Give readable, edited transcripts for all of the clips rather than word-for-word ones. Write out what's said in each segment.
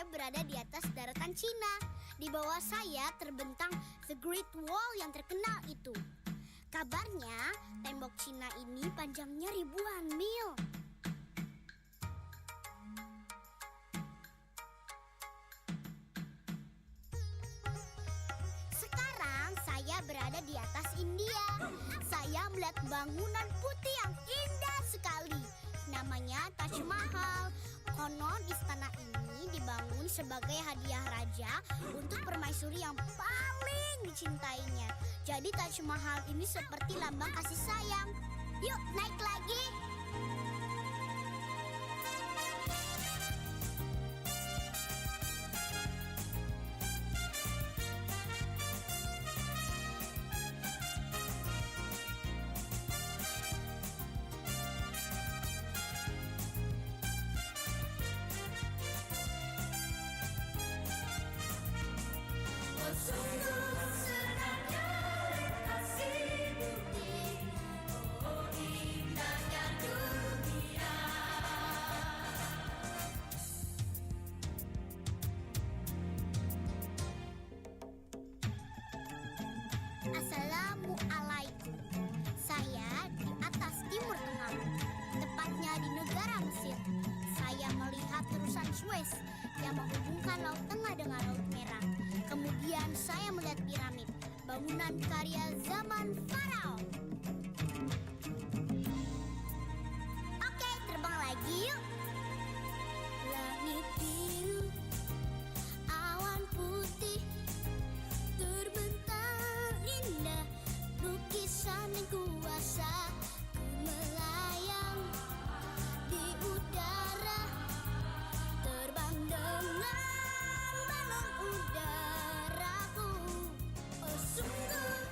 saya berada di atas daratan Cina. Di bawah saya terbentang The Great Wall yang terkenal itu. Kabarnya tembok Cina ini panjangnya ribuan mil. Sekarang saya berada di atas India. Saya melihat bangunan putih yang indah sekali. Namanya Taj Mahal. Konon istana ini dibangun sebagai hadiah raja untuk permaisuri yang paling dicintainya. Jadi Taj Mahal ini seperti lambang kasih sayang. Yuk naik lagi. Sungguh senangnya kasih bukti, oh indahnya dunia. Assalamualaikum. Saya di atas Timur Tengah, tepatnya di negara Mesir. Saya melihat terusan Suez yang menghubungkan Laut Tengah dengan Laut Merah. Kemudian saya melihat piramid, bangunan karya zaman Faraon. Oke, terbang lagi yuk. Langit biru, awan putih, terbentang indah, lukisan yang kuasa, ku melayang di udara, terbang dengan balon udaraku. Oh sungguh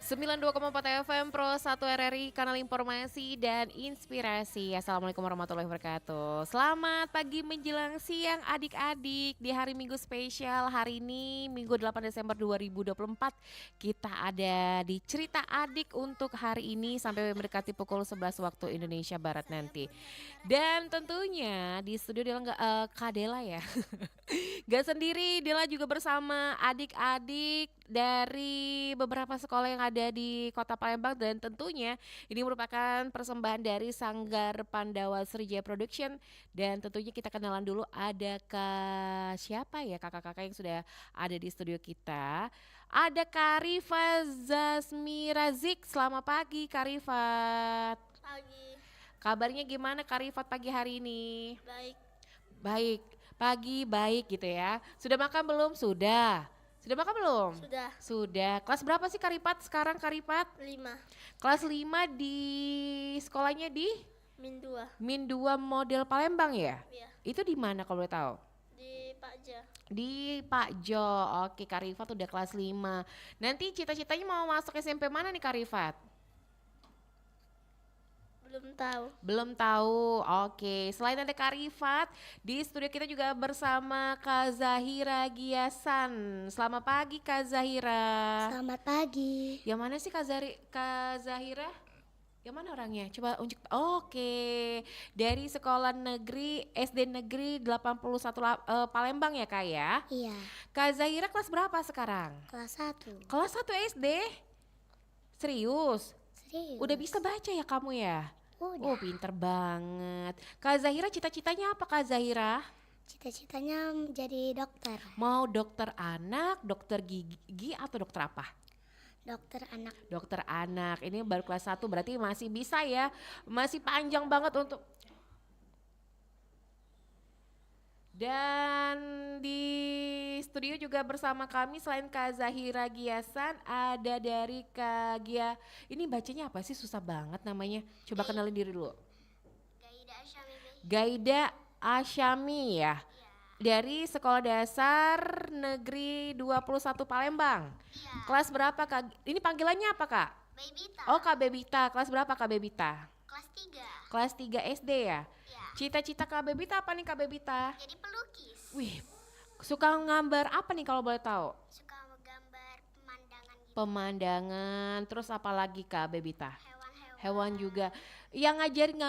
92,4 FM Pro 1 RRI, kanal informasi dan inspirasi. Assalamualaikum warahmatullahi wabarakatuh. Selamat pagi menjelang siang adik-adik. Di hari Minggu spesial hari ini, Minggu 8 Desember 2024. Kita ada di Cerita Adik untuk hari ini sampai mendekati pukul 11 waktu Indonesia Barat nanti. Dan tentunya di studio Kak Dela ya. Gak sendiri, Dela juga bersama adik-adik dari beberapa sekolah yang ada di Kota Palembang, dan tentunya ini merupakan persembahan dari Sanggar Pandawa Srijaya Production. Dan tentunya kita kenalan dulu, ada siapa ya kakak-kakak yang sudah ada di studio kita. Ada Karifat Zasmi Razik. Selamat pagi Karifat. Pagi. Kabarnya gimana Karifat pagi hari ini? Baik. Baik, pagi baik gitu ya. Sudah makan belum? Sudah. Sudah makan belum? Sudah. Sudah. Kelas berapa sih Karifat sekarang Karifat? 5. Kelas 5 di sekolahnya di Min 2. Min 2 model Palembang ya? Iya. Itu di mana kalau boleh tahu? Di Pakja. Di Pak Jo. Oke, Karifat udah kelas 5. Nanti cita-citanya mau masuk SMP mana nih Karifat? Belum tahu. Belum tahu. Oke, selain ada Karifat, di studio kita juga bersama Kak Zahira Giasan. Selamat pagi Kak Zahira. Selamat pagi. Yang mana sih Kak Zahira? Yang mana orangnya? Coba unjuk. Oke, dari sekolah negeri SD negeri 81 Palembang ya Kak ya? Iya. Kak Zahira kelas berapa sekarang? Kelas 1. Kelas 1 SD? Serius? Serius? Udah bisa baca ya kamu ya? Udah. Oh pinter banget. Kak Zahira cita-citanya apa Kak Zahira? Cita-citanya jadi dokter. Mau dokter anak, dokter gigi atau dokter apa? Dokter anak. Dokter anak, ini baru kelas 1 berarti masih bisa ya. Masih panjang banget untuk. Dan di studio juga bersama kami selain Kak Zahira Giasan, ada dari Kak Gia. Ini bacanya apa sih, susah banget namanya. Coba kenalin diri dulu. Gaida Asyami. Gaida Asyami ya. Dari Sekolah Dasar Negeri 21 Palembang. Iya. Kelas berapa Kak? Ini panggilannya apa Kak? Babita. Oh Kak Bebita. Kelas berapa Kak Bebita? Kelas 3. Kelas 3 SD ya. Iya. Cita-cita Kak Bebita apa nih Kak Bebita? Jadi pelukis. Wih, suka nggambar apa nih kalau boleh tahu? Suka menggambar pemandangan gitu. Pemandangan, terus apa lagi Kak Bebita? Hewan-hewan. Hewan juga. Yang ngajarin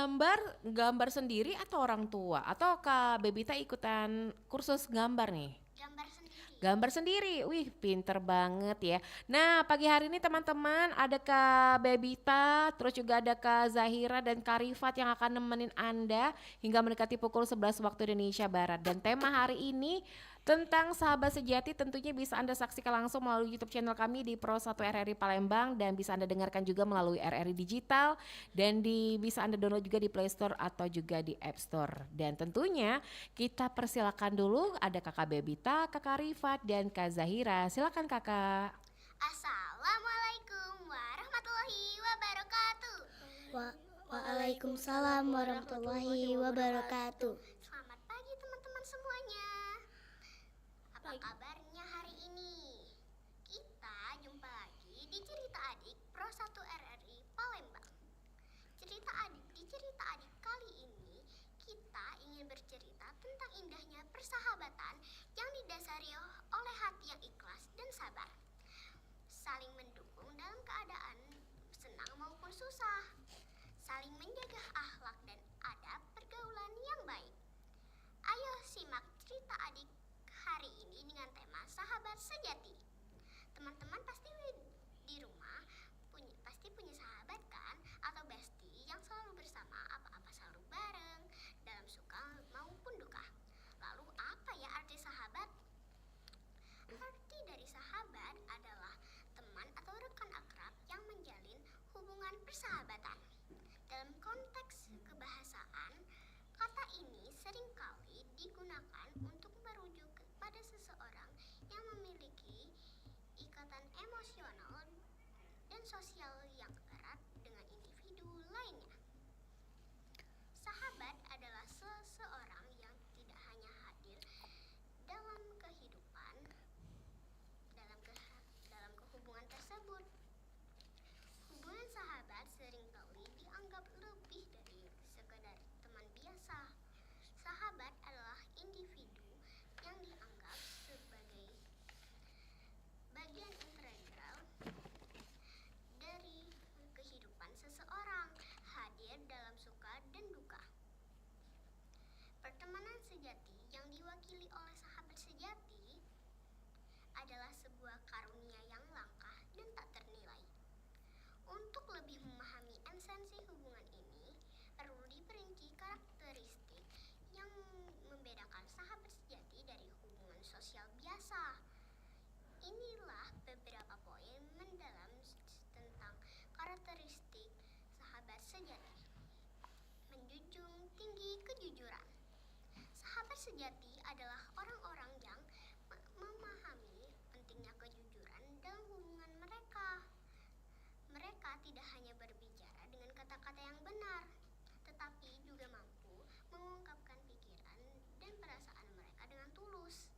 gambar sendiri atau orang tua? Atau Kak Bebita ikutan kursus gambar nih? Gambar sendiri. Gambar sendiri, wih pinter banget ya. Nah pagi hari ini teman-teman ada Kak Bebita, terus juga ada Kak Zahira dan Kak Rifat yang akan nemenin Anda hingga mendekati pukul 11 waktu Indonesia Barat. Dan tema hari ini tentang sahabat sejati tentunya bisa Anda saksikan langsung melalui YouTube channel kami di Pro 1 RRI Palembang dan bisa Anda dengarkan juga melalui RRI Digital dan bisa Anda download juga di Play Store atau juga di App Store. Dan tentunya kita persilakan dulu ada Kakak Bebita, Kakak Rifat dan Kak Zahira. Silakan Kakak. Assalamualaikum warahmatullahi wabarakatuh. Waalaikumsalam warahmatullahi wabarakatuh. Selamat pagi teman-teman semuanya. Apa kabarnya hari ini? Kita jumpa lagi di Cerita Adik Pro 1 RRI Palembang. Di cerita adik kali ini kita ingin bercerita tentang indahnya persahabatan yang didasari oleh hati yang ikhlas dan sabar, saling mendukung dalam keadaan senang maupun susah, saling menjaga akhlak dan adab pergaulan yang baik. Ayo simak cerita adik hari ini dengan tema sahabat sejati. Teman-teman pasti di rumah pasti punya sahabat kan, atau bestie yang selalu bersama, apa-apa selalu bareng dalam suka maupun duka. Lalu apa ya arti sahabat? Arti dari sahabat adalah teman atau rekan akrab yang menjalin hubungan persahabatan. Dalam konteks kebahasaan, kata ini seringkali digunakan untuk merujuk kepada seseorang yang memiliki ikatan emosional dan sosial yang erat dengan individu lainnya. Sahabat adalah seseorang yang tidak hanya hadir dalam kehidupan, dalam kehubungan tersebut. Hubungan sahabat seringkali dianggap lebih dari sekedar teman biasa. Sahabat adalah individu yang dianggap sebagai bagian integral dari kehidupan seseorang, hadir dalam suka dan duka. Pertemanan sejati yang diwakili oleh sahabat sejati adalah sebuah karunia yang langka dan tak ternilai. Untuk lebih memahami esensi hubungan ini, perlu diperinci karakteristik yang membedakan sahabat sejati dari hubungan sosial biasa. Inilah beberapa poin mendalam tentang karakteristik sahabat sejati. Menjunjung tinggi kejujuran. Sahabat sejati adalah orang-orang yang memahami pentingnya kejujuran dalam hubungan mereka. Mereka tidak hanya berbicara dengan kata-kata yang benar, tetapi juga mampu mengungkapkan pikiran dan perasaan mereka dengan tulus.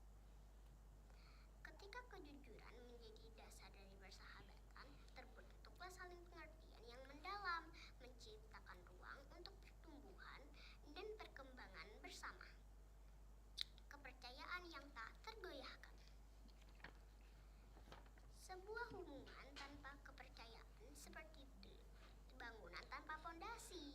Ketika kejujuran menjadi dasar dari persahabatan, terbentuklah saling pengertian yang mendalam, menciptakan ruang untuk pertumbuhan dan perkembangan bersama. Kepercayaan yang tak tergoyahkan. Sebuah hubungan tanpa kepercayaan seperti bangunan tanpa fondasi.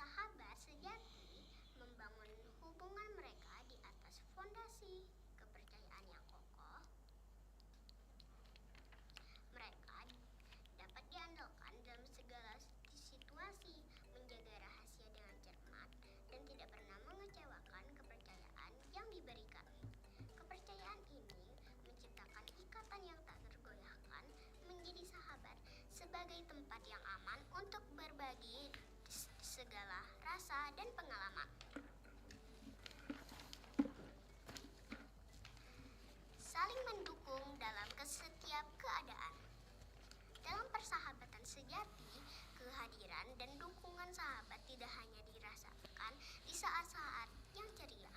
Sahabat sejati membangun hubungan mereka di atas fondasi kepercayaan yang kokoh. Mereka dapat diandalkan dalam segala situasi, menjaga rahasia dengan cermat, dan tidak pernah mengecewakan kepercayaan yang diberikan. Kepercayaan ini menciptakan ikatan yang tak tergoyahkan, menjadi sahabat sebagai tempat yang aman untuk berbagi segala rasa dan pengalaman. Saling mendukung dalam setiap keadaan. Dalam persahabatan sejati, kehadiran dan dukungan sahabat tidak hanya dirasakan di saat-saat yang ceria,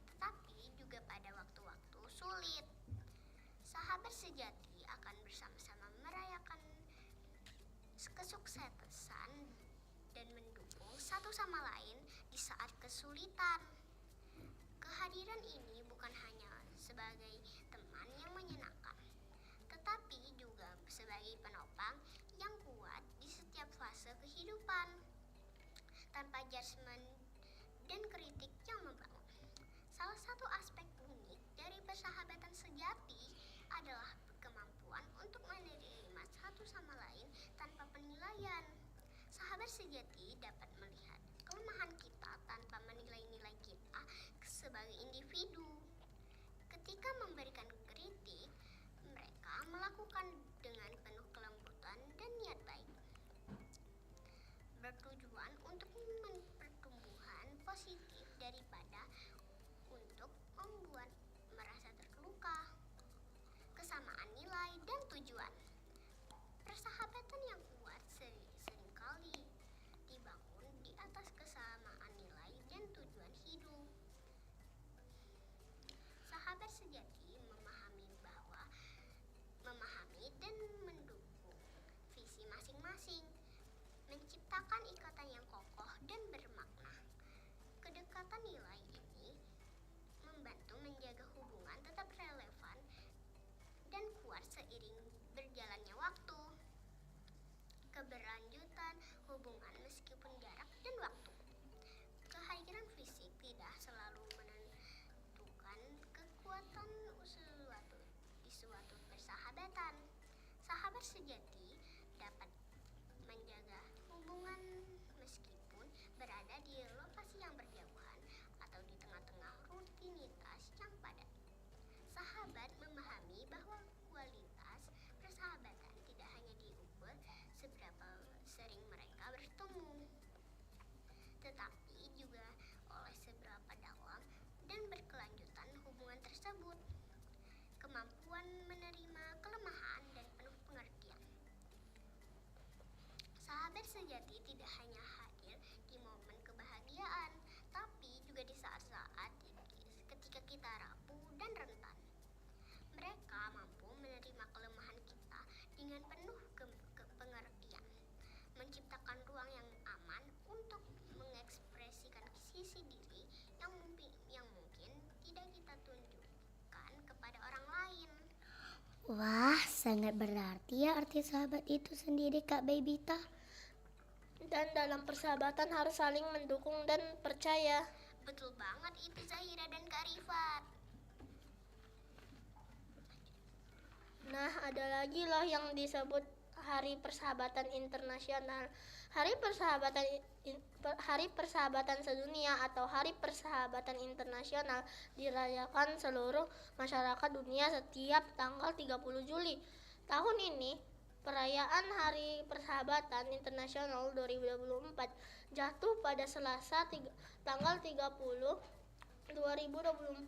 tetapi juga pada waktu-waktu sulit. Sahabat sejati akan bersama-sama merayakan kesuksesan dan mendukung satu sama lain di saat kesulitan. Kehadiran ini bukan hanya sebagai teman yang menyenangkan, tetapi juga sebagai penopang yang kuat di tanpa judgement dan kritik yang membangun. Salah satu aspek unik dari persahabatan sejati adalah kemampuan untuk menerima satu sama lain tanpa penilaian. Sahabat sejati dapat melihat kelemahan kita tanpa menilai-nilai kita sebagai individu. Ketika memberikan kritik, mereka melakukan dengan penuh kelembutan dan niat baik, bertujuan untuk pertumbuhan positif daripada untuk membuat merasa terluka. Kesamaan nilai dan tujuan. Persahabatan yang kuat seringkali dibangun di atas kesamaan nilai dan tujuan hidup. Sahabat sejati memahami dan mendukung visi masing-masing, menciptakan ikatan yang kokoh dan bermakna. Kedekatan nilai ini membantu menjaga hubungan tetap relevan dan kuat seiring berjalannya waktu. Keberlanjutan hubungan meskipun jarak dan waktu. Kehadiran fisik tidak selalu menentukan kekuatan di suatu persahabatan. Sahabat sejati dapat menjaga hubungan meskipun berada di lokasi yang berjauhan atau di tengah-tengah rutinitas yang padat. Sahabat memahami bahwa kualitas persahabatan tidak hanya diukur seberapa sering mereka bertemu, tetapi juga oleh seberapa dalam dan berkelanjutan hubungan tersebut. Kemampuan menerima kelemahan dan penuh pengertian. Sahabat sejati tidak hanya hadir di momen kebahagiaan, tapi juga di saat-saat ketika kita rapuh dan rentan. Mereka mampu menerima kelemahan kita dengan penuh pengertian, menciptakan ruang yang aman untuk mengekspresikan sisi diri yang mungkin tidak kita tunjukkan kepada orang lain. Wah, sangat berarti ya arti sahabat itu sendiri, Kak Babita. Dan dalam persahabatan harus saling mendukung dan percaya. Betul banget itu Zahira dan Kak Rifat. Nah, ada lagi loh yang disebut Hari Persahabatan Internasional. Hari Persahabatan Sedunia atau Hari Persahabatan Internasional dirayakan seluruh masyarakat dunia setiap tanggal 30 Juli. Tahun ini, perayaan Hari Persahabatan Internasional 2024 jatuh pada Selasa tanggal 30 2024.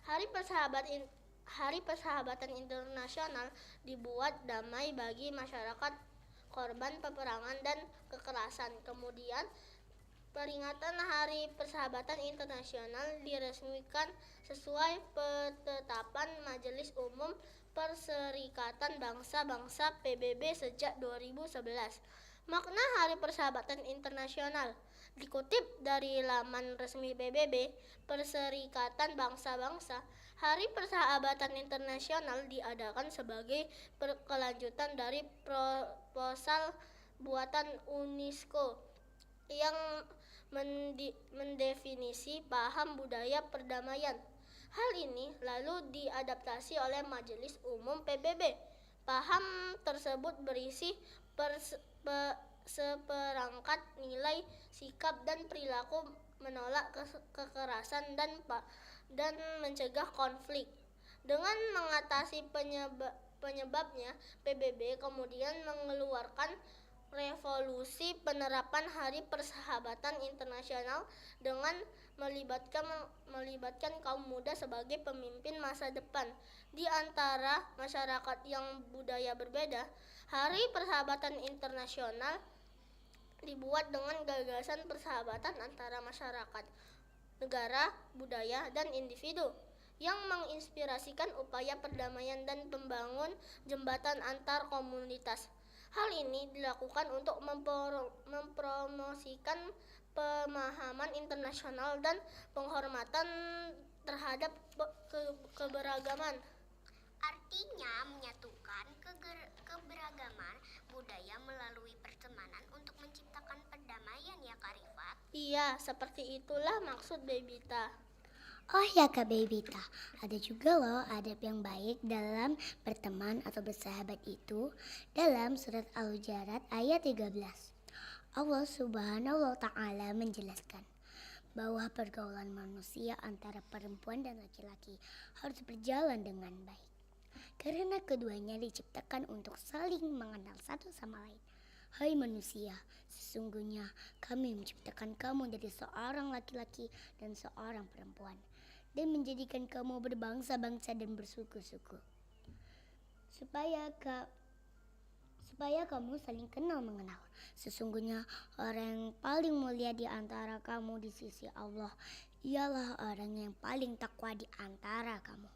Hari Persahabatan Internasional dibuat damai bagi masyarakat korban peperangan dan kekerasan. Kemudian, peringatan Hari Persahabatan Internasional diresmikan sesuai ketetapan Majelis Umum Perserikatan Bangsa-Bangsa PBB sejak 2011. Makna Hari Persahabatan Internasional dikutip dari laman resmi PBB, Perserikatan Bangsa-Bangsa. Hari Persahabatan Internasional diadakan sebagai kelanjutan dari proposal buatan UNESCO yang mendefinisi paham budaya perdamaian. Hal ini lalu diadaptasi oleh Majelis Umum PBB. Paham tersebut berisi seperangkat nilai, sikap, dan perilaku menolak kekerasan dan mencegah konflik. Dengan mengatasi penyebabnya, PBB kemudian mengeluarkan revolusi penerapan Hari Persahabatan Internasional dengan melibatkan kaum muda sebagai pemimpin masa depan. Di antara masyarakat yang budaya berbeda, Hari Persahabatan Internasional dibuat dengan gagasan persahabatan antara masyarakat, negara, budaya, dan individu yang menginspirasikan upaya perdamaian dan membangun jembatan antar komunitas. Hal ini dilakukan untuk mempromosikan pemahaman internasional dan penghormatan terhadap keberagaman. Artinya menyatukan keberagaman budaya melalui pertemanan untuk menciptakan perdamaian ya Kak Rifat. Iya, seperti itulah maksud Bebita. Oh ya Kak Bebita, ada juga loh adab yang baik dalam berteman atau bersahabat itu dalam surat Al-Hujurat ayat 13. Allah Subhanahu wa Ta'ala menjelaskan bahwa pergaulan manusia antara perempuan dan laki-laki harus berjalan dengan baik. Karena keduanya diciptakan untuk saling mengenal satu sama lain. Hai manusia, sesungguhnya kami menciptakan kamu dari seorang laki-laki dan seorang perempuan, dan menjadikan kamu berbangsa-bangsa dan bersuku-suku, supaya kamu saling kenal mengenal. Sesungguhnya orang yang paling mulia di antara kamu di sisi Allah ialah orang yang paling takwa di antara kamu.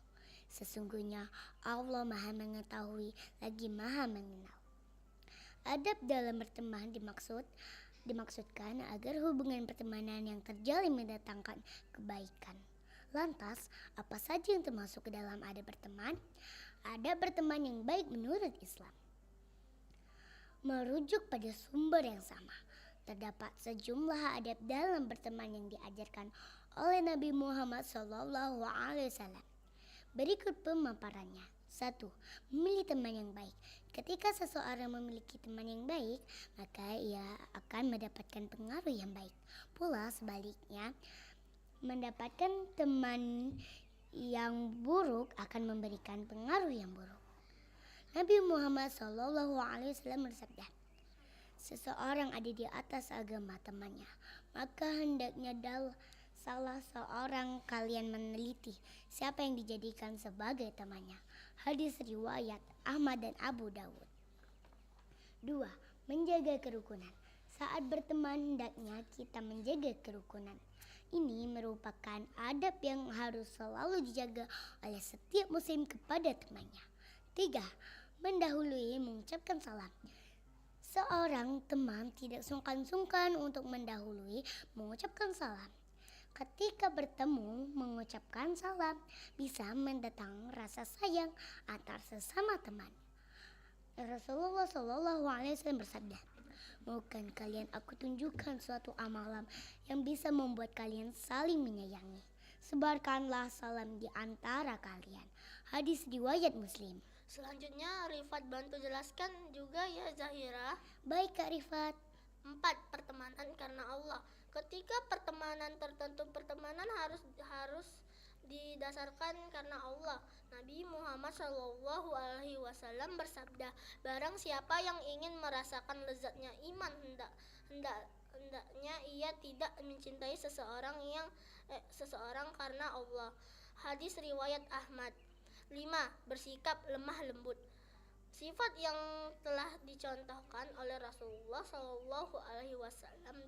Sesungguhnya Allah Maha mengetahui lagi Maha mengenal. Adab dalam berteman dimaksudkan agar hubungan pertemanan yang terjalin mendatangkan kebaikan. Lantas, apa saja yang termasuk ke dalam adab berteman? Adab berteman yang baik menurut Islam merujuk pada sumber yang sama. Terdapat sejumlah adab dalam berteman yang diajarkan oleh Nabi Muhammad SAW. Berikut pemaparannya. 1. Memilih teman yang baik. Ketika seseorang memiliki teman yang baik, maka ia akan mendapatkan pengaruh yang baik. Pula sebaliknya, mendapatkan teman yang buruk akan memberikan pengaruh yang buruk. Nabi Muhammad SAW bersabda, seseorang ada di atas agama temannya, maka hendaknya salah seorang kalian meneliti siapa yang dijadikan sebagai temannya. Hadis riwayat Ahmad dan Abu Dawud. 2. Menjaga kerukunan. Saat berteman hendaknya kita menjaga kerukunan. Ini merupakan adab yang harus selalu dijaga oleh setiap muslim kepada temannya. 3. Mendahului mengucapkan salam. Seorang teman tidak sungkan-sungkan untuk mendahului mengucapkan salam. Ketika bertemu, mengucapkan salam bisa mendatangkan rasa sayang antar sesama teman. Rasulullah SAW bersabda, "Maukah kalian aku tunjukkan suatu amalan yang bisa membuat kalian saling menyayangi? Sebarkanlah salam di antara kalian." Hadis riwayat Muslim. Selanjutnya Rifat bantu jelaskan juga ya Zahira. Baik Kak Rifat. 4. Pertemanan karena Allah. Ketika pertemanan tertentu pertemanan harus didasarkan karena Allah. Nabi Muhammad SAW bersabda, barang siapa yang ingin merasakan lezatnya iman hendaknya ia tidak mencintai seseorang karena Allah. Hadis riwayat Ahmad. 5. Bersikap lemah lembut. Sifat yang telah dicontohkan oleh Rasulullah SAW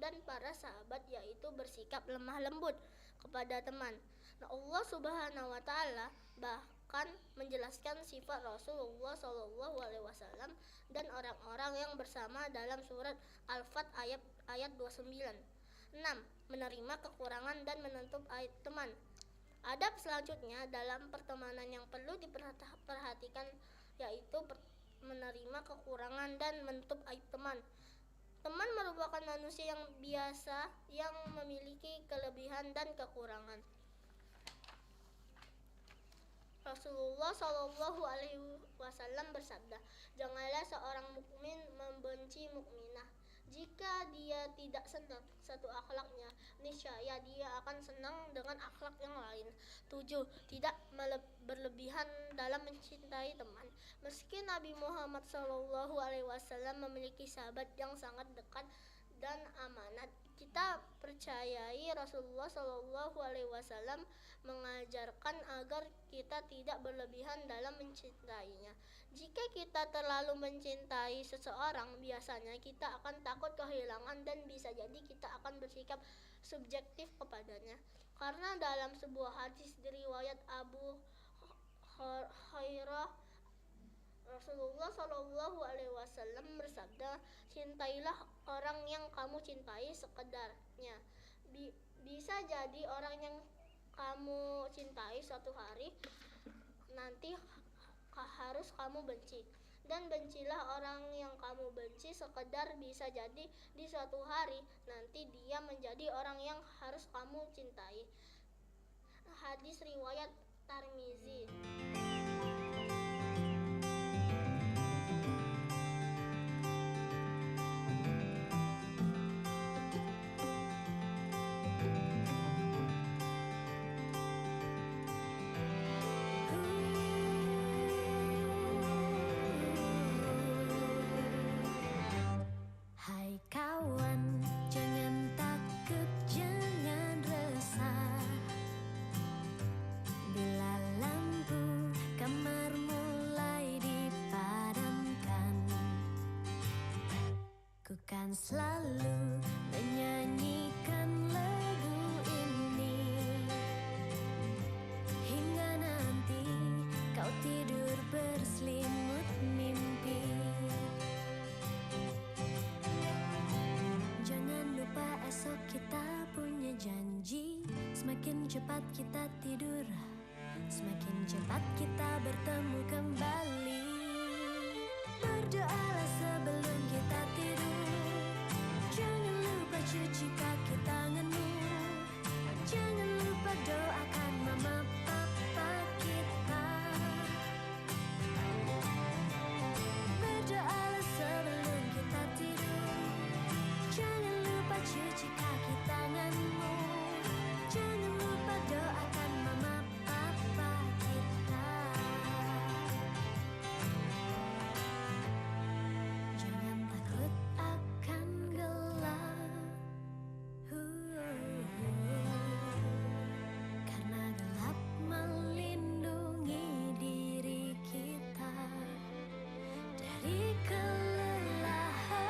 dan para sahabat yaitu bersikap lemah lembut kepada teman. Nah, Allah Subhanahu Wa Taala bahkan menjelaskan sifat Rasulullah SAW dan orang-orang yang bersama dalam surat Al-Fat ayat 29. 6. Menerima kekurangan dan menutup aib teman. Adab selanjutnya dalam pertemanan yang perlu diperhatikan yaitu menerima kekurangan dan menutup aib teman. Teman merupakan manusia yang biasa yang memiliki kelebihan dan kekurangan. Rasulullah SAW bersabda, janganlah seorang mukmin membenci mukminah. Jika dia tidak senang satu akhlaknya, niscaya dia akan senang dengan akhlak yang lain. 7. Tidak berlebihan dalam mencintai teman. Meski Nabi Muhammad SAW memiliki sahabat yang sangat dekat dan amanat, kita percayai Rasulullah SAW mengajarkan agar kita tidak berlebihan dalam mencintainya. Jika kita terlalu mencintai seseorang, biasanya kita akan takut kehilangan dan bisa jadi kita akan bersikap subjektif kepadanya. Karena dalam sebuah hadis riwayat Abu Hurairah, Rasulullah SAW bersabda, cintailah orang yang kamu cintai sekedarnya. Bisa jadi orang yang kamu cintai suatu hari nanti harus kamu benci. Dan bencilah orang yang kamu benci, sekedar bisa jadi di suatu hari nanti dia menjadi orang yang harus kamu cintai. Hadis riwayat Tirmizi. Hai kawan, jangan takut, jangan resah. Bila lampu kamar mulai dipadamkan, ku kan selalu menyanyikan lagu ini hingga nanti kau tidur berselimut mimpi. Jangan lupa esok kita punya janji. Semakin cepat kita tidur, semakin cepat kita bertemu kembali. Berdoalah sebelum kita tidur. Jangan lupa cuci kaki tanganmu. Jangan lupa doakan mama papa kita. Berdoalah sebelum kita tidur. Jangan lupa cuci kaki tanganmu. Jangan lupa doakan mama papa kita. Jangan takut akan gelap, karena gelap melindungi diri kita dari kelelahan.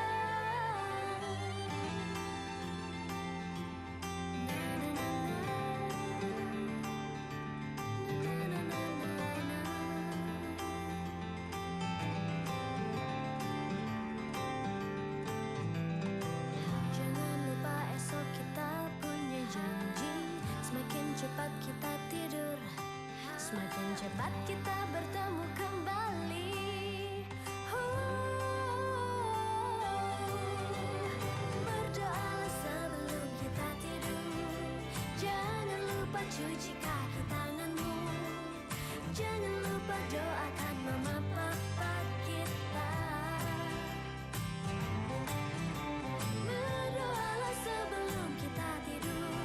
Jangan lupa esok kita punya janji. Semakin cepat kita tidur, semakin cepat kita bertemu kembali. Berdoalah sebelum kita tidur. Jangan lupa cuci kaki tanganmu. Jangan lupa doakan mama papa kita. Berdoalah sebelum kita tidur.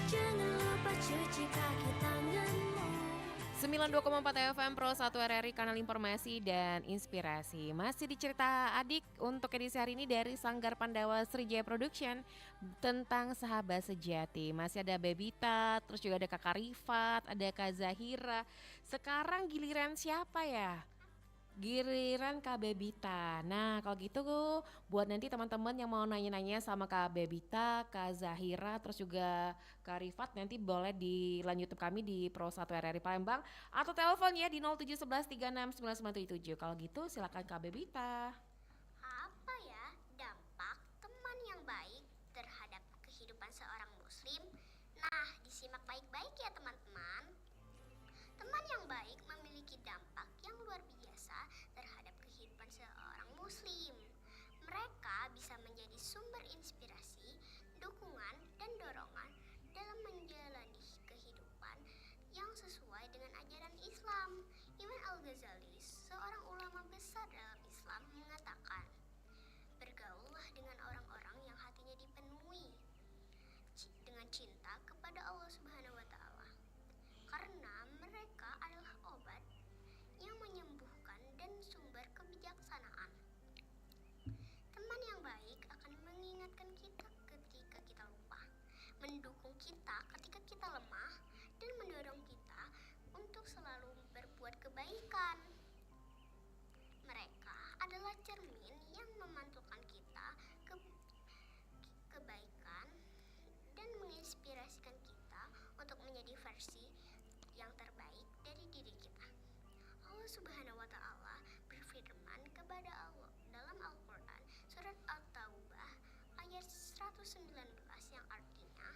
Jangan lupa cuci kaki tanganmu. 92,4 FM Pro 1 RRI Kanal Informasi dan Inspirasi. Masih di cerita adik untuk edisi hari ini dari Sanggar Pandawa Srijaya Production tentang sahabat sejati. Masih ada Bebita, terus juga ada Kakak Rifat, ada Kak Zahira. Sekarang giliran siapa ya? Giliran Kak Bebita. Nah kalau gitu buat nanti teman-teman yang mau nanya-nanya sama Kak Bebita, Kak Zahira, terus juga Kak Rifat, nanti boleh di line YouTube kami di Pro 1 RRI Palembang atau telepon ya di 0711369977. Kalau gitu silakan Kak Bebita. Apa ya dampak teman yang baik terhadap kehidupan seorang muslim? Nah, disimak baik-baik ya teman-teman. Teman yang baik memiliki dampak yang luar biasa terhadap kehidupan seorang muslim. Mereka bisa menjadi sumber inspirasi, dukungan, dan dorongan dalam menjalani kehidupan yang sesuai dengan ajaran Islam. Imam Al-Ghazali, seorang ulama besar dalam Islam, mengatakan, bergaullah dengan orang-orang yang hatinya dipenuhi dengan cinta kepada Allah Subhanahu wa Ta'ala, karena mereka adalah obat yang menyembuhkan dan sumber kebijaksanaan. Teman yang baik akan mengingatkan kita ketika kita lupa, mendukung kita ketika kita lemah, dan mendorong kita untuk selalu berbuat kebaikan. Mereka adalah cermin yang memantulkan kita kebaikan dan menginspirasikan kita untuk menjadi versi yang terbaik dari diri kita. Allah Subhanahu wa Ta'ala berfirman kepada Allah dalam Al-Quran surat At-Taubah ayat 119 yang artinya,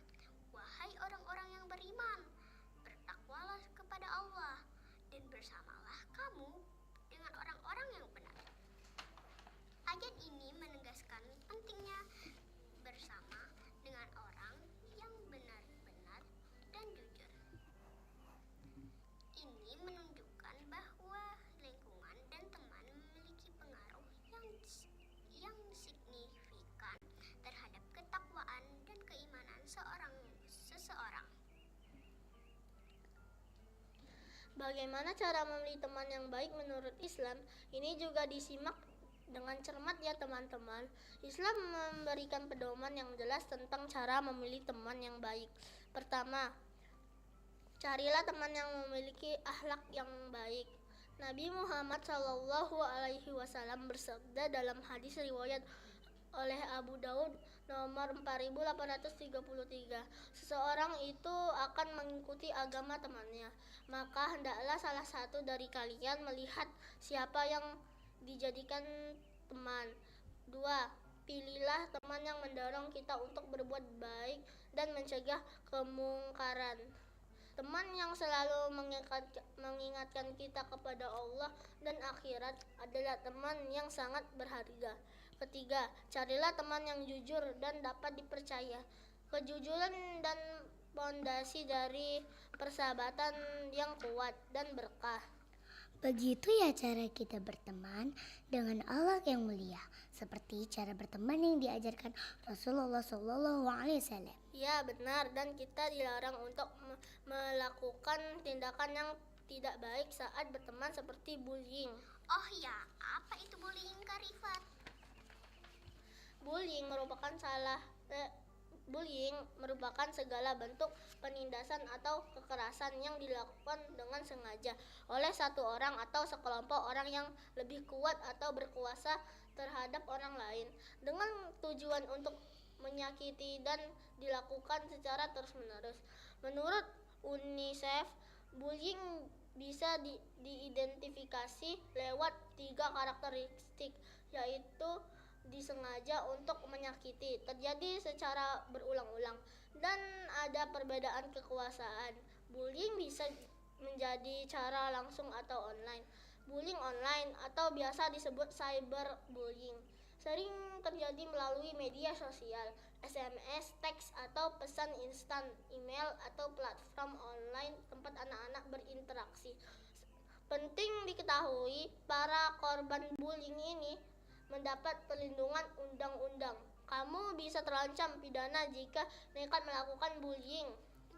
wahai orang-orang yang beriman, bertakwalah kepada Allah dan bersamalah kamu dengan orang-orang yang benar. pentingnya bersama dengan orang yang benar-benar dan jujur. Ini menunjukkan bahwa lingkungan dan teman memiliki pengaruh yang signifikan terhadap ketakwaan dan keimanan seseorang. Bagaimana cara memilih teman yang baik menurut Islam? Ini juga disimak dengan cermat ya teman-teman. Islam memberikan pedoman yang jelas tentang cara memilih teman yang baik. Pertama, carilah teman yang memiliki akhlak yang baik. Nabi Muhammad SAW bersabda dalam hadis riwayat oleh Abu Daud nomor 4833, seseorang itu akan mengikuti agama temannya, maka hendaklah salah satu dari kalian melihat siapa yang dijadikan teman. 2. Pilihlah teman yang mendorong kita untuk berbuat baik dan mencegah kemungkaran. Teman yang selalu mengingatkan kita kepada Allah dan akhirat adalah teman yang sangat berharga. Ketiga, carilah teman yang jujur dan dapat dipercaya. Kejujuran dan pondasi dari persahabatan yang kuat dan berkah. Begitu ya cara kita berteman dengan Allah yang mulia, seperti cara berteman yang diajarkan Rasulullah SAW. Ya, benar, dan kita dilarang untuk melakukan tindakan yang tidak baik saat berteman seperti bullying. Oh ya, apa itu bullying, Kak Rifat? Bullying merupakan segala bentuk penindasan atau kekerasan yang dilakukan dengan sengaja oleh satu orang atau sekelompok orang yang lebih kuat atau berkuasa terhadap orang lain dengan tujuan untuk menyakiti dan dilakukan secara terus-menerus. Menurut UNICEF, bullying bisa diidentifikasi lewat 3 karakteristik, yaitu disengaja untuk menyakiti, terjadi secara berulang-ulang, dan ada perbedaan kekuasaan. Bullying bisa menjadi cara langsung atau online. Bullying online atau biasa disebut cyberbullying sering terjadi melalui media sosial, SMS, teks, atau pesan instan, email, atau platform online tempat anak-anak berinteraksi. Penting diketahui, para korban bullying ini mendapat perlindungan undang-undang. Kamu bisa terancam pidana jika nekat melakukan bullying.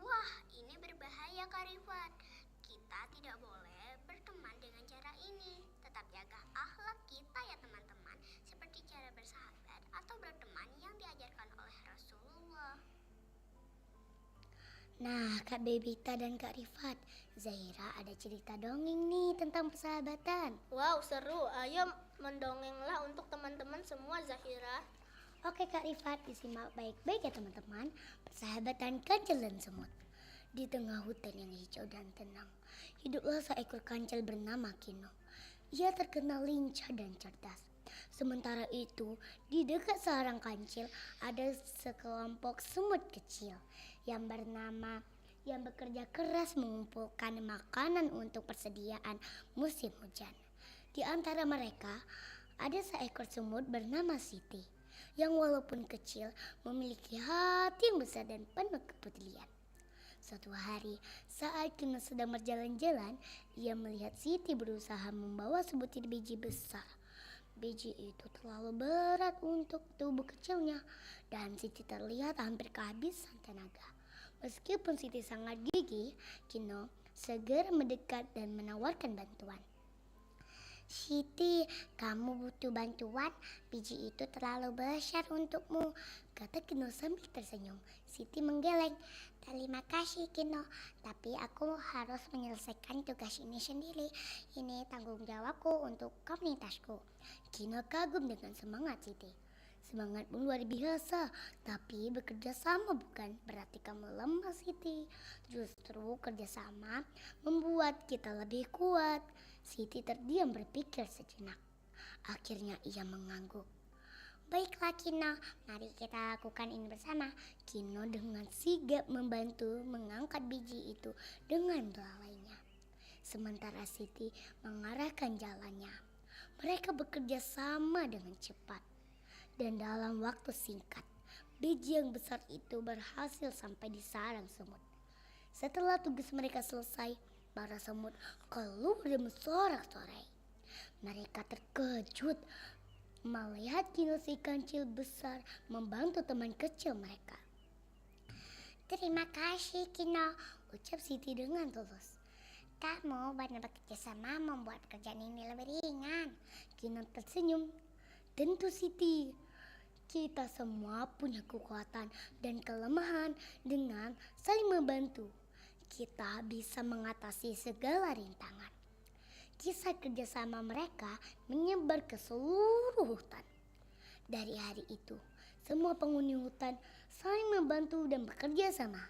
Wah, ini berbahaya, Kak Rifat. Kita tidak boleh berteman dengan cara ini. Tetap jaga akhlak kita ya teman-teman, seperti cara bersahabat atau berteman yang diajarkan oleh Rasulullah. Nah, Kak Bebita dan Kak Rifat, Zahira ada cerita dongeng nih tentang persahabatan. Wow, seru. Ayo mendongenglah untuk teman-teman semua, Zahira. Oke Kak Rifat, disimak baik-baik ya teman-teman. Persahabatan kancil dan semut. Di tengah hutan yang hijau dan tenang, hiduplah seekor kancil bernama Kino. Ia terkenal lincah dan cerdas. Sementara itu, di dekat sarang kancil ada sekelompok semut kecil yang bekerja keras mengumpulkan makanan untuk persediaan musim hujan. Di antara mereka ada seekor semut bernama Siti, yang walaupun kecil memiliki hati yang besar dan penuh kepedulian. Suatu hari saat Kino sedang berjalan-jalan, ia melihat Siti berusaha membawa sebutir biji besar. Biji itu terlalu berat untuk tubuh kecilnya dan Siti terlihat hampir kehabisan tenaga. Meskipun Siti sangat gigih, Kino segera mendekat dan menawarkan bantuan. Siti, kamu butuh bantuan? Biji itu terlalu besar untukmu, kata Kino sambil tersenyum. Siti menggeleng. Terima kasih Kino, tapi aku harus menyelesaikan tugas ini sendiri. Ini tanggung jawabku untuk komunitasku. Kino kagum dengan semangat Siti. Semangatmu luar biasa, tapi bekerja sama bukan berarti kamu lemah Siti. Justru kerjasama membuat kita lebih kuat. Siti terdiam berpikir sejenak. Akhirnya ia mengangguk. Baiklah Kino, mari kita lakukan ini bersama. Kino dengan sigap membantu mengangkat biji itu dengan belalainya. Sementara Siti mengarahkan jalannya. Mereka bekerja sama dengan cepat. Dan dalam waktu singkat, biji yang besar itu berhasil sampai di sarang semut. Setelah tugas mereka selesai, para semut keluar dan bersorak-sorai. Mereka terkejut melihat kino si kancil besar membantu teman kecil mereka. Terima kasih Kino, ucap Siti dengan tulus. Kamu benar bekerja sama membuat kerjaan ini lebih ringan. Kino tersenyum. Tentu Siti, kita semua punya kekuatan dan kelemahan. Dengan saling membantu, kita bisa mengatasi segala rintangan. Kisah kerjasama mereka menyebar ke seluruh hutan. Dari hari itu, semua penghuni hutan saling membantu dan bekerja sama.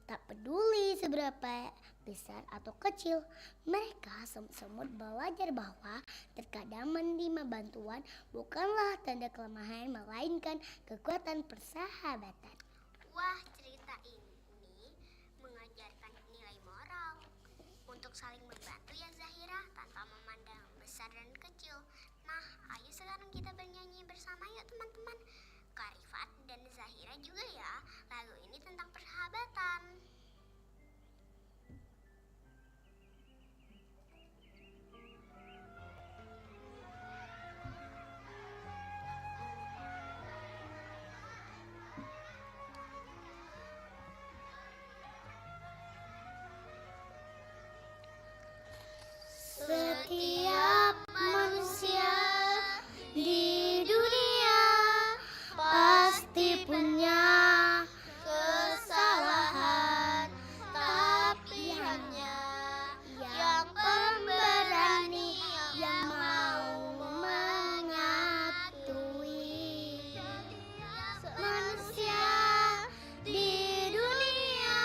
Tak peduli seberapa besar atau kecil, mereka semut-semut belajar bahwa terkadang menerima bantuan bukanlah tanda kelemahan, melainkan kekuatan persahabatan. Wah, cerita ini mengajarkan nilai moral untuk saling membantu ya Zahira, tanpa memandang besar dan kecil. Nah, ayo sekarang kita bernyanyi bersama yuk teman-teman. Kak Rifat dan Zahira juga ya. Lagu ini tentang persahabatan. Setiap manusia di dunia pasti punya kesalahan, tapi hanya yang pemberani yang mau mengakui. Manusia di dunia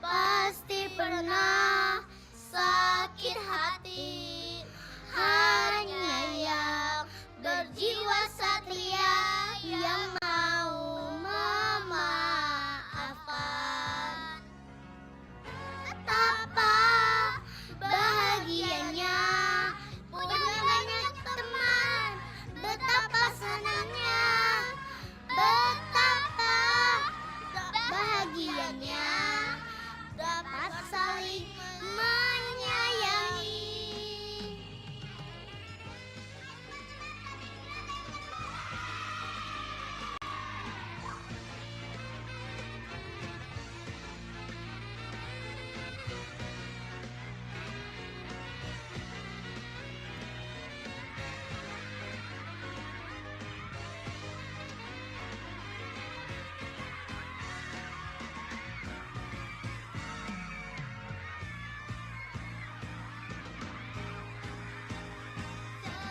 pasti pernah sakit hati, hanya yang berjiwa satria yang mau memaafkan. Betapa bahagianya punya banyak teman, betapa senangnya, betapa bahagianya dapat saling menyayangi.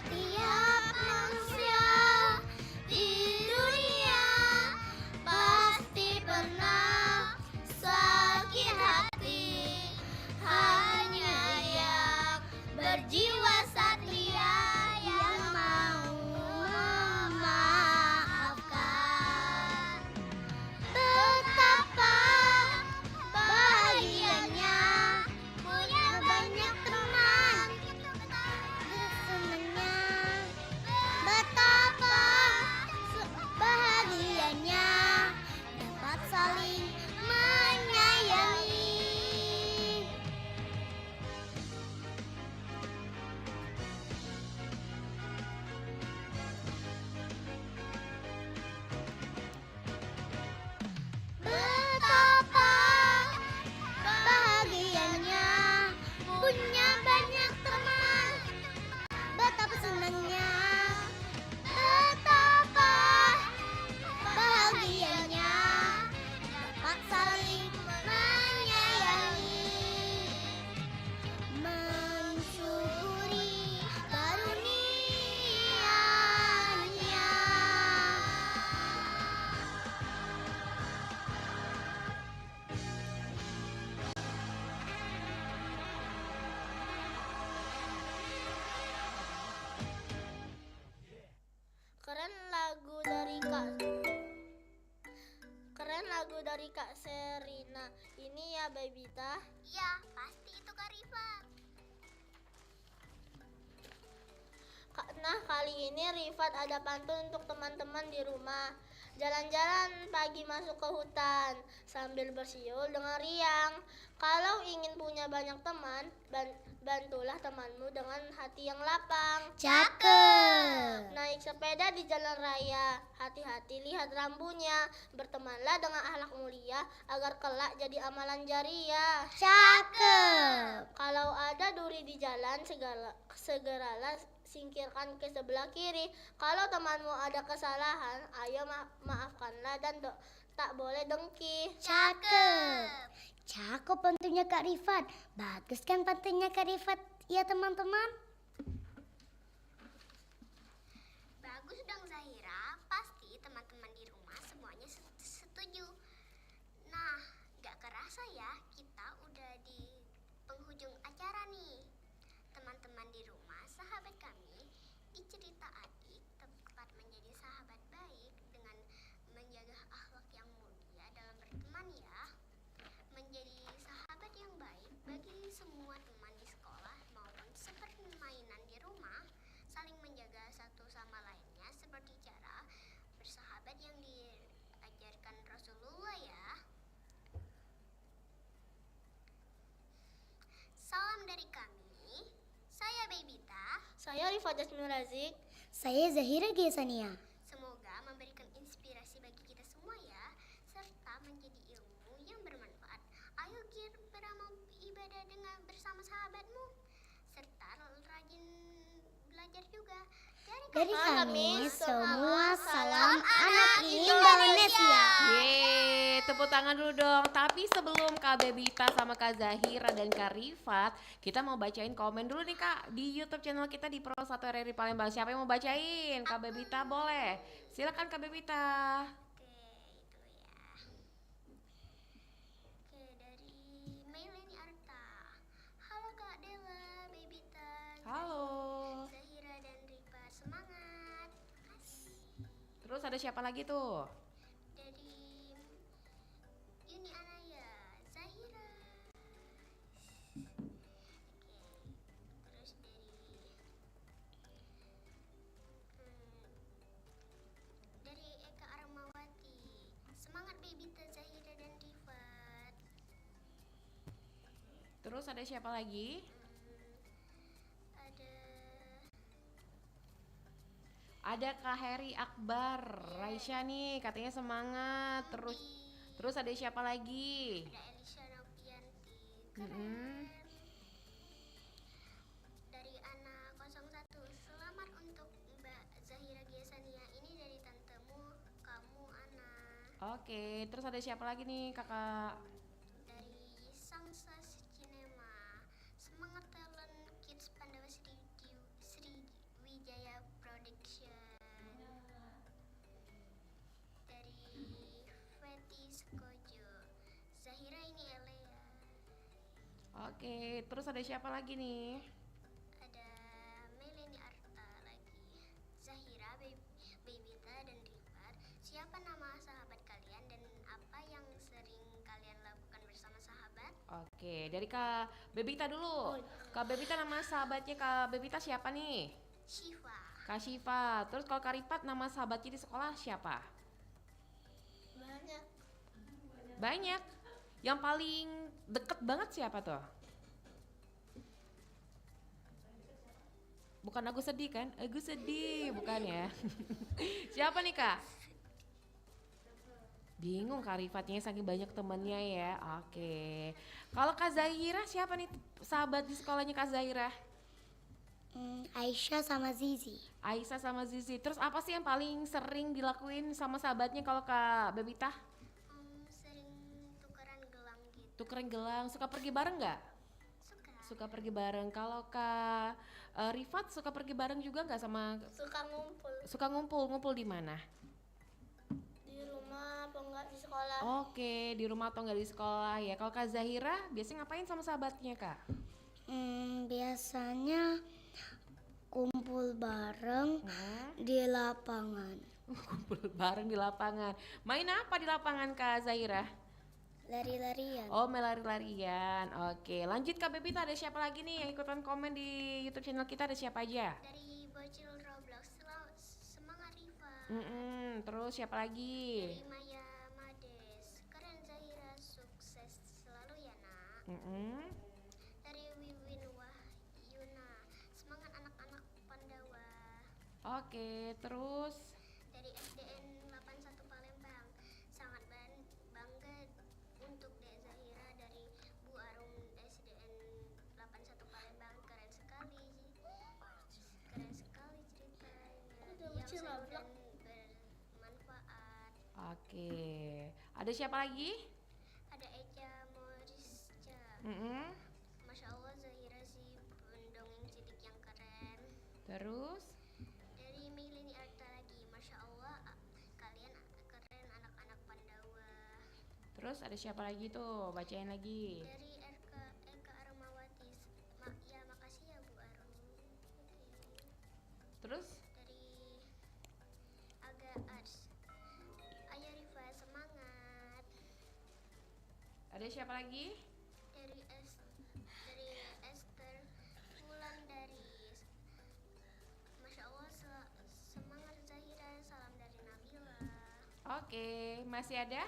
Setiap manusia di dunia pasti pernah sakit hati, hanya yang berjiwa satria yang mau memaafkan. Betapa bahagianya punya banyak teman, senangnya, betapa bahagianya dapat saling menyayangi. Betapa bahagianya punya banyak teman, betapa senangnya, betapa bahagianya dapat saling menyayangi, mensyukuri karunia-Nya. Keren lagu dari Kak Serina. Ini ya Babita. Ya, pasti itu Kak Rifa. Kak Nah, kali ini Rifat ada pantun untuk teman-teman di rumah. Jalan-jalan pagi masuk ke hutan sambil bersiul dengan riang. Kalau ingin punya banyak teman, bantulah temanmu dengan hati yang lapang. Cakep. Naik sepeda di jalan raya, hati-hati lihat rambunya. Bertemanlah dengan akhlak mulia agar kelak jadi amalan jariah. Cakep. Kalau ada duri di jalan, segeralah singkirkan ke sebelah kiri. Kalau temanmu ada kesalahan, ayo maafkanlah dan tak boleh dengki. Cakep. Cakep pantunnya Kak Rifat. Bagus kan pantunnya Kak Rifat? Ya teman-teman. Bagus dong Zahira, pasti teman-teman di rumah semuanya setuju. Nah, gak kerasa ya kita udah di penghujung acara nih. Teman-teman di rumah, sahabat kami, di cerita adik tempat menjadi sahabat baik dengan menjaga akhlak yang mulia dalam berteman ya. Menjadi sahabat yang baik bagi semua teman di sekolah maupun sepermainan di rumah, saling menjaga satu sama lainnya seperti cara bersahabat yang diajarkan Rasulullah ya. Salam dari kami, saya Babita. Saya Rifat Jasmine Razik. Saya Zahira Gesania. Semoga memberikan inspirasi bagi kita semua ya, serta menjadi ilmu yang bermanfaat. Ayo beramal ibadah dengan bersama sahabatmu, serta rajin belajar juga. Dari kami semua Salam salam anak anak Indonesia. Yeay, tepuk tangan dulu dong. Tapi sebelum Kak Bebita sama Kak Zahira dan Kak Rifat, kita mau bacain komen dulu nih Kak di YouTube channel kita di Pro 1 RRI Palembang. Siapa yang mau bacain? Kak Bebita boleh. Silakan Kak Bebita. Oke, dari Meleni Arta. Halo Kak Dela, Babita, Halo. Zahira dan Rifa, semangat. Asik. Terus ada siapa lagi tuh? Dari Yuni Anaya, Zahira. Oke, terus dari Eka Armawati. Semangat Babita, Zahira dan Rifat. Terus ada siapa lagi? Ada Ada Kak Heri Akbar. Raisya nih katanya semangat. Terus ada siapa lagi? ada Elisha Novianti. Keren. Mm-mm. Dari Ana 01. Selamat untuk Mbak Zahira Giasania. Ini dari tantemu kamu Ana. Oke, terus ada siapa lagi nih kakak? Dari Sangsas Cinema. Semangat talent Kids Pandawa Sriwijaya Production. Dari Feti Sukojo. Zahira ini Elea. Oke, terus ada siapa lagi nih? Ada Meleni Arta lagi. Zahira, Babita dan Rifat. Siapa nama sahabat kalian dan apa yang sering kalian lakukan bersama sahabat? Oke, dari Kak Bebita dulu. Kak Bebita nama sahabatnya Kak Bebita siapa nih? Shiva. Kak Syifa. Terus kalau Kak Rifat nama sahabatnya di sekolah siapa? Banyak. Banyak. Yang paling deket banget siapa tuh? Bukan aku sedih kan? Aku sedih, bukan ya? Siapa nih Kak? Bingung Kak Rifatnya saking banyak temennya ya. Oke. Kalau Kak Zahira siapa nih sahabat di sekolahnya Kak Zahira? Aisyah sama Zizi. Aisyah sama Zizi. Terus apa sih yang paling sering dilakuin sama sahabatnya kalau Kak Bebita? Sering tukeran gelang gitu. Tukeran gelang. Suka pergi bareng nggak? Suka. Suka pergi bareng. Kalau Kak Rifat suka pergi bareng juga nggak sama? Suka ngumpul Suka ngumpul di mana? di rumah apa enggak di sekolah. Oke, di rumah atau nggak di sekolah ya. Kalau Kak Zahira biasanya ngapain sama sahabatnya Kak? Biasanya kumpul bareng di lapangan. Kumpul bareng di lapangan. Main apa di lapangan Kak Zahira? Lari-larian. Oh, lari-larian. Oke, lanjut Kak Bebita, ada siapa lagi nih yang ikutan komen di YouTube channel kita? Ada siapa aja? Dari Bocil Terus siapa lagi? Dari Maya Mades, keren Zahira, sukses selalu ya nak. Dari Wiwin Wahyuna, semangat anak-anak Pandawa. Oke, terus Dari SDN 81 Palembang, sangat bangga untuk Dek Zahira. Dari Bu Arum SDN 81 Palembang, keren sekali ceritanya, yang seru dan bermanfaat. oke. Ada siapa lagi? Ada Eja Morisca, Masya Allah Zahira si pendongeng cilik yang keren. Terus Dari Milini Arta lagi, Masya Allah kalian keren anak-anak Pandawa. Terus ada siapa lagi tuh? Bacain lagi. Dari Eka Armawati, ya makasih ya Bu Arum. Oke. Terus Dari Aga Arts, ayo Rifa semangat. ada siapa lagi? Dari Esther Wulandari, Masya Allah semangat Zahira, salam dari Nabila. Oke, masih ada?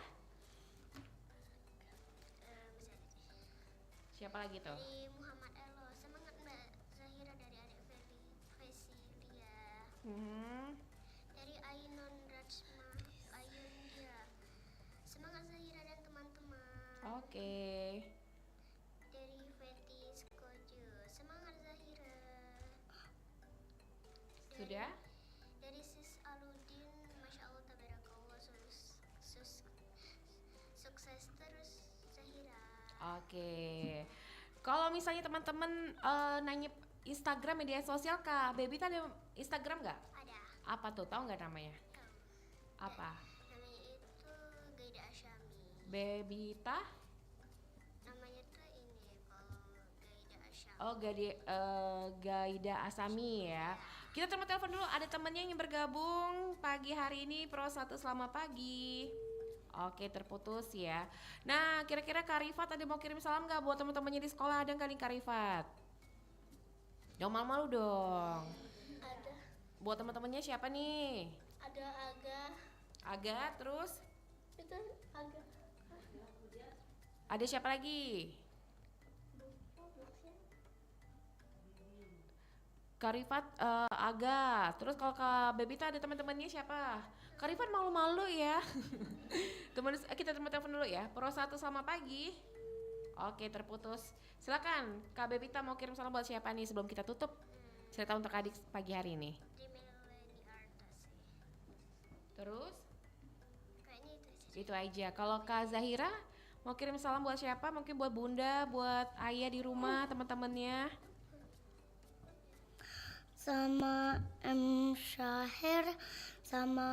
Siapa lagi tuh? Dari Muhammad Elo, semangat Mbak Zahira, dari adik Vesilia. Dari Ainun Rajma Ayunda, semangat Zahira dan teman-teman. Oke. Dari Feti Skojo, semangat Zahira. Sudah? Dari Sis Aludin, Masya Allah tabarakallah, sukses terus Zahira. Oke. Kalau misalnya teman-teman nanya Instagram, media sosial, Kak Baby ada Instagram nggak? Ada, Apa tuh? Tahu nggak namanya? tahu. Apa? Namanya itu Gaida Asyami. Bebita? Namanya tuh ini kalau Gaida Asyami. Oh, Gaida Asami ya. Kita terima telepon dulu. Ada temennya yang bergabung pagi hari ini. Pro 1 selamat pagi. Oke, terputus ya. Nah, kira-kira Kak Rifat ada mau kirim salam nggak buat teman-temannya di sekolah? Ada nggak nih Kak Rifat? Jangan malu-malu dong. Ada Buat teman-temannya siapa nih? Aga. Aga, terus Itu Aga. ada siapa lagi? Kak Rifat, Aga. Terus kalau Kak Bebita ada teman-temannya siapa? Kak Rifat malu-malu ya. Kita telepon dulu ya. Pro 1 selamat pagi. Oke, terputus. Silakan Kak Bebita mau kirim salam buat siapa nih sebelum kita tutup cerita untuk adik pagi hari ini. Di Mileni Arta sih. Terus Kayaknya itu aja. itu aja. Kalau Kak Zahira mau kirim salam buat siapa? Mungkin buat bunda, buat ayah di rumah, teman-temannya. Sama M Syahir, sama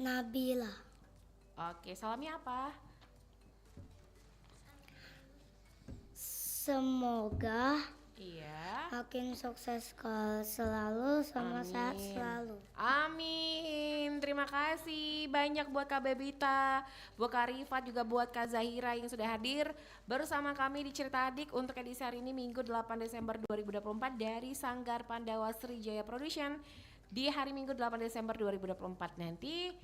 Nabila. Oke, salamnya apa? Semoga Iya. makin sukses selalu, sama sehat Amin. selalu. Amin. Terima kasih banyak buat Kak Bebita, buat Kak Rifat, juga buat Kak Zahira yang sudah hadir bersama kami di Cerita Adik untuk edisi hari ini Minggu 8 Desember 2024 dari Sanggar Pandawa Srijaya Production. Di hari Minggu 8 Desember 2024 nanti,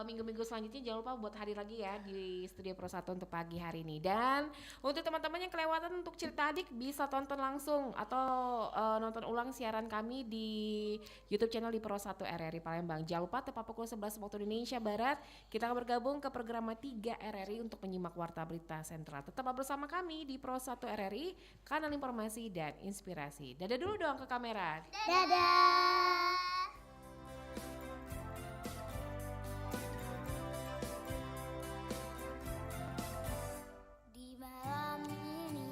minggu-minggu selanjutnya jangan lupa buat hadir lagi ya di Studio Pro 1 untuk pagi hari ini. Dan untuk teman-teman yang kelewatan untuk Cerita Adik bisa tonton langsung atau nonton ulang siaran kami di YouTube channel di Pro 1 RRI Palembang. Jangan lupa tepat pukul 11 waktu Indonesia Barat kita akan bergabung ke program 3 RRI untuk menyimak warta berita sentral. Tetap bersama kami di Pro 1 RRI, kanal informasi dan inspirasi. Dadah dulu dong ke kamera. Dadah. Di malam ini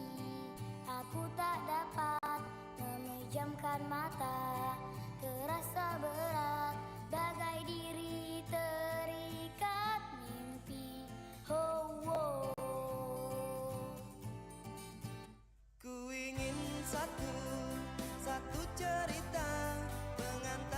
aku tak dapat memejamkan mata, terasa berat bagai diri terikat mimpi. Oh, oh. Ku ingin satu cerita pengantar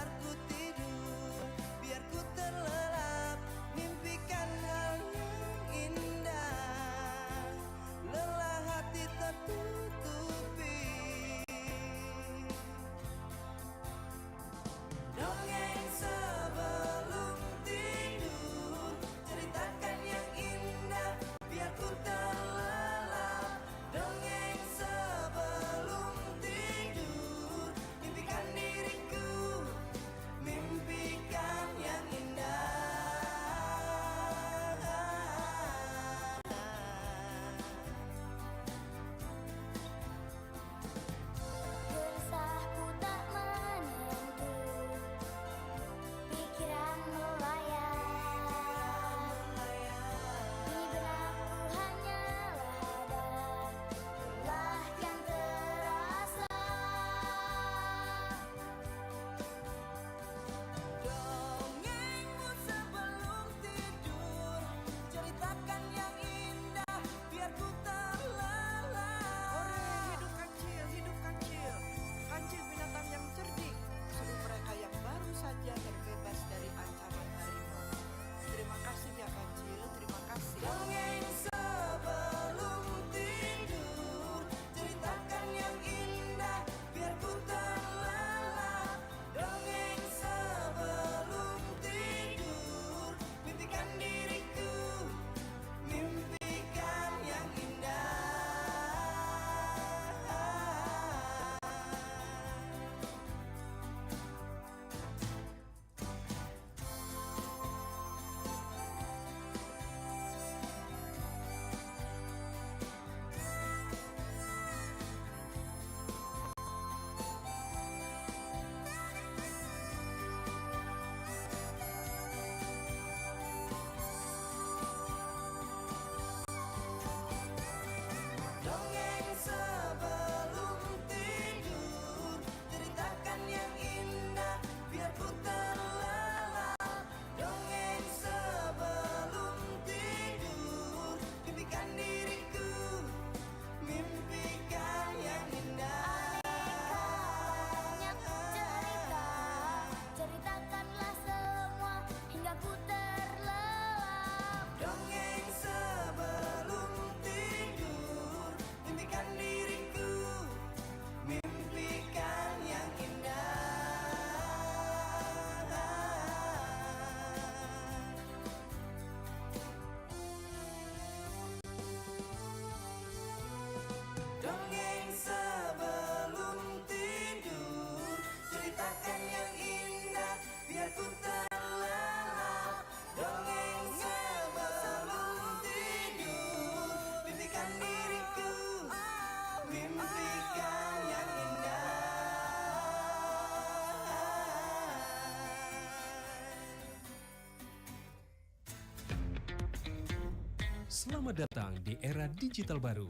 Selamat datang di era digital baru.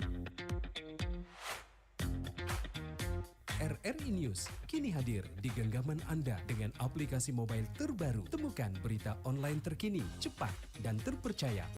RRI News kini hadir di genggaman Anda dengan aplikasi mobile terbaru. Temukan berita online terkini, cepat, dan terpercaya